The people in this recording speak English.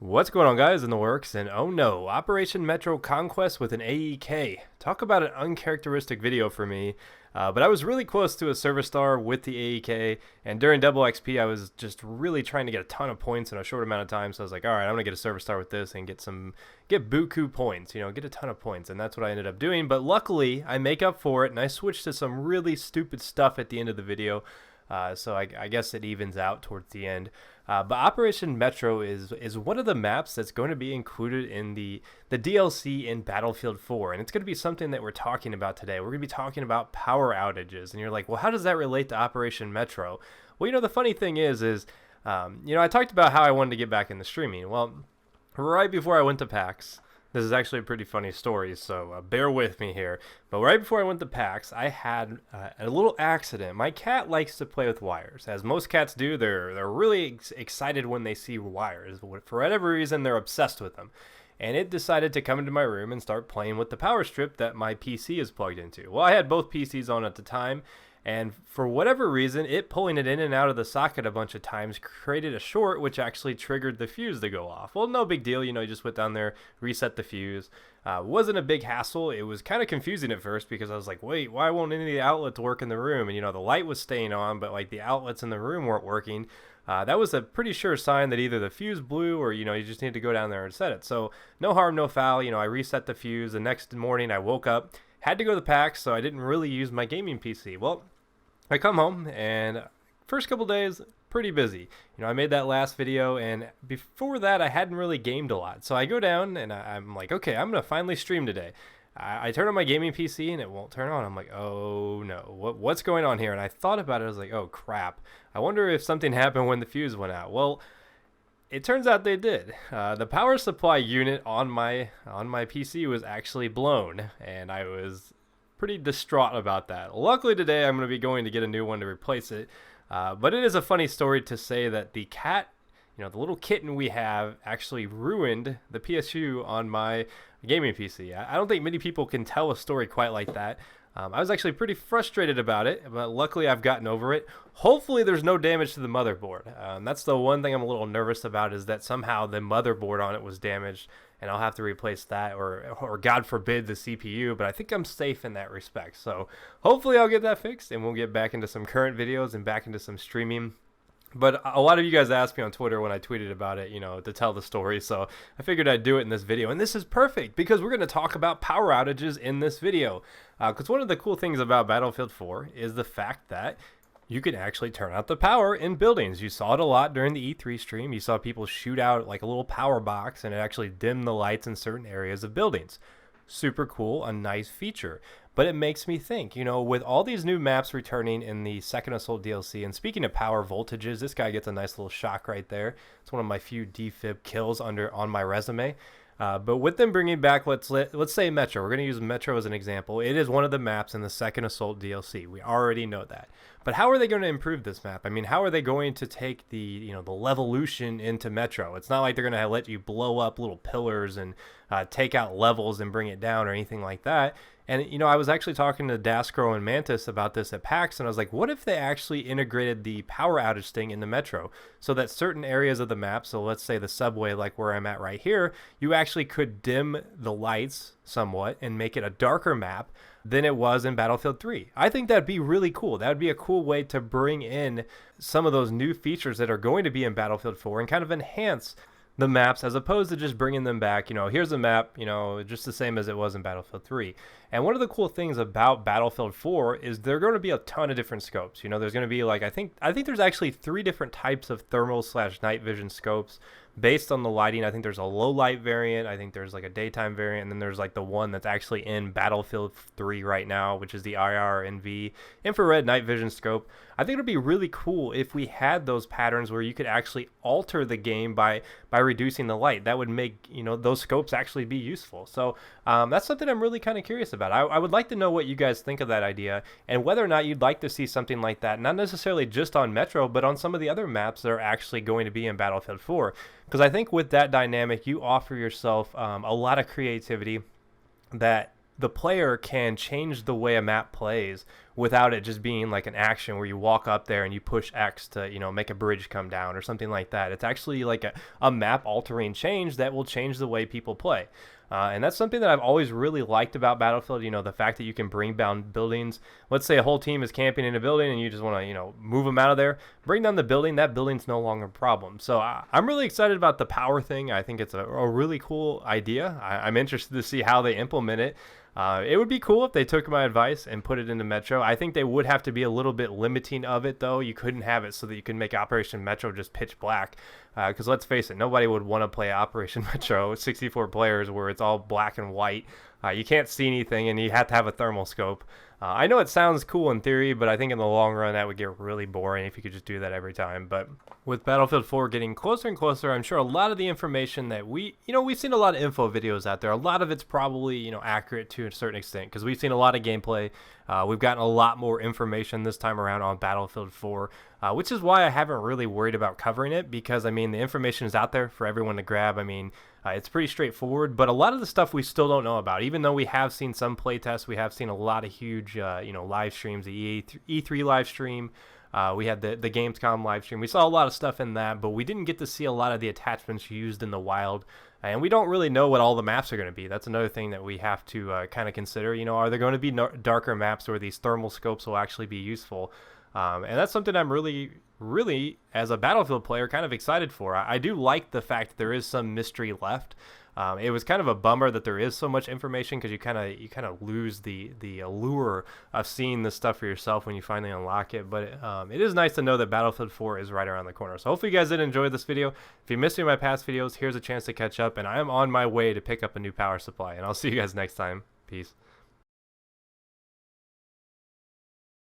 What's going on, guys, in the works? And oh no, Operation Metro Conquest with an AEK. Talk about an uncharacteristic video for me. But I was really close to a service star with the AEK, and during double XP, I was just really trying to get a ton of points in a short amount of time. So I was like, all right, I'm gonna get a service star with this and get buku points, get a ton of points, and that's what I ended up doing. But luckily, I make up for it, and I switched to some really stupid stuff at the end of the video. So I guess it evens out towards the end. But Operation Metro is one of the maps that's going to be included in the DLC in Battlefield 4. And it's going to be something that we're talking about today. We're going to be talking about power outages. And you're like, well, how does that relate to Operation Metro? Well, the funny thing is I talked about how I wanted to get back into streaming. Well, right before I went to PAX, this is actually a pretty funny story, so bear with me here. But right before I went to PAX, I had a little accident. My cat likes to play with wires. As most cats do, they're really excited when they see wires. For whatever reason, they're obsessed with them. And it decided to come into my room and start playing with the power strip that my PC is plugged into. Well, I had both PCs on at the time, and for whatever reason, it pulling it in and out of the socket a bunch of times created a short, which actually triggered the fuse to go off. Well, no big deal. You just went down there, reset the fuse. Wasn't a big hassle. It was kind of confusing at first because I was like, wait, why won't any of the outlets work in the room? And, the light was staying on, but like the outlets in the room weren't working. That was a pretty sure sign that either the fuse blew or, you just need to go down there and set it. So no harm, no foul. I reset the fuse. The next morning I woke up, had to go to the PAX, so I didn't really use my gaming PC. Well, I come home and first couple days, pretty busy. I made that last video, and before that, I hadn't really gamed a lot. So I go down and I'm like, okay, I'm going to finally stream today. I turn on my gaming PC and it won't turn on. I'm like, oh no, what's going on here? And I thought about it. I was like, oh crap. I wonder if something happened when the fuse went out. Well, it turns out they did. The power supply unit on my PC was actually blown, and I was pretty distraught about that. Luckily today I'm going to be going to get a new one to replace it. But it is a funny story to say that the cat, the little kitten we have, actually ruined the PSU on my gaming PC. I don't think many people can tell a story quite like that. I was actually pretty frustrated about it, but luckily I've gotten over it. Hopefully there's no damage to the motherboard. That's the one thing I'm a little nervous about, is that somehow the motherboard on it was damaged and I'll have to replace that, or God forbid the CPU, but I think I'm safe in that respect. So hopefully I'll get that fixed and we'll get back into some current videos and back into some streaming. But a lot of you guys asked me on Twitter when I tweeted about it, to tell the story. So I figured I'd do it in this video. And this is perfect because we're going to talk about power outages in this video. Because one of the cool things about Battlefield 4 is the fact that you can actually turn out the power in buildings. You saw it a lot during the E3 stream. You saw people shoot out like a little power box and it actually dimmed the lights in certain areas of buildings. Super cool, a nice feature. But it makes me think, with all these new maps returning in the Second Assault DLC, and speaking of power voltages, this guy gets a nice little shock right there. It's one of my few defib kills on my resume. But with them bringing back, let's say Metro. We're going to use Metro as an example. It is one of the maps in the Second Assault DLC. We already know that. But how are they going to improve this map? I mean, how are they going to take the Levolution into Metro? It's not like they're going to let you blow up little pillars and take out levels and bring it down or anything like that. And, I was actually talking to Dascro and Mantis about this at PAX, and I was like, what if they actually integrated the power outage thing in the Metro so that certain areas of the map, so let's say the subway, like where I'm at right here, you actually could dim the lights somewhat and make it a darker map than it was in Battlefield 3. I think that'd be really cool. That would be a cool way to bring in some of those new features that are going to be in Battlefield 4 and kind of enhance the maps, as opposed to just bringing them back. Here's a map, just the same as it was in Battlefield 3. And one of the cool things about Battlefield 4 is there are going to be a ton of different scopes. There's going to be like, I think there's actually 3 different types of thermal/night vision scopes based on the lighting. I think there's a low light variant. I think there's like a daytime variant. And then there's like the one that's actually in Battlefield 3 right now, which is the IRNV infrared night vision scope. I think it'd be really cool if we had those patterns where you could actually alter the game by reducing the light. That would make, those scopes actually be useful. So that's something I'm really kind of curious about. I would like to know what you guys think of that idea and whether or not you'd like to see something like that, not necessarily just on Metro, but on some of the other maps that are actually going to be in Battlefield 4. Because I think with that dynamic, you offer yourself a lot of creativity that the player can change the way a map plays without it just being like an action where you walk up there and you push X to, make a bridge come down or something like that. It's actually like a map altering change that will change the way people play. And that's something that I've always really liked about Battlefield, the fact that you can bring down buildings. Let's say a whole team is camping in a building and you just want to, move them out of there, bring down the building, that building's no longer a problem. So I'm really excited about the power thing. I think it's a really cool idea. I'm interested to see how they implement it. It would be cool if they took my advice and put it into Metro. I think they would have to be a little bit limiting of it, though. You couldn't have it so that you could make Operation Metro just pitch black. Because let's face it, nobody would want to play Operation Metro, 64 players, where it's all black and white. You can't see anything, and you have to have a thermal scope. I know it sounds cool in theory, but I think in the long run that would get really boring if you could just do that every time. But with Battlefield 4 getting closer and closer, I'm sure a lot of the information that we've seen a lot of info videos out there. A lot of it's probably, accurate to a certain extent because we've seen a lot of gameplay. We've gotten a lot more information this time around on Battlefield 4, which is why I haven't really worried about covering it because, the information is out there for everyone to grab. It's pretty straightforward, but a lot of the stuff we still don't know about. Even though we have seen some playtests, we have seen a lot of huge, live streams, the E3 live stream. We had the Gamescom live stream. We saw a lot of stuff in that, but we didn't get to see a lot of the attachments used in the wild. And we don't really know what all the maps are going to be. That's another thing that we have to kind of consider. Are there going to be darker maps where these thermal scopes will actually be useful? And that's something I'm really, as a Battlefield player, kind of excited for. I do like the fact that there is some mystery left. It was kind of a bummer that there is so much information because you kind of lose the allure of seeing this stuff for yourself when you finally unlock it. But it is nice to know that Battlefield 4 is right around the corner. So hopefully you guys did enjoy this video. If you missed any of my past videos, here's a chance to catch up. And I am on my way to pick up a new power supply. And I'll see you guys next time. Peace.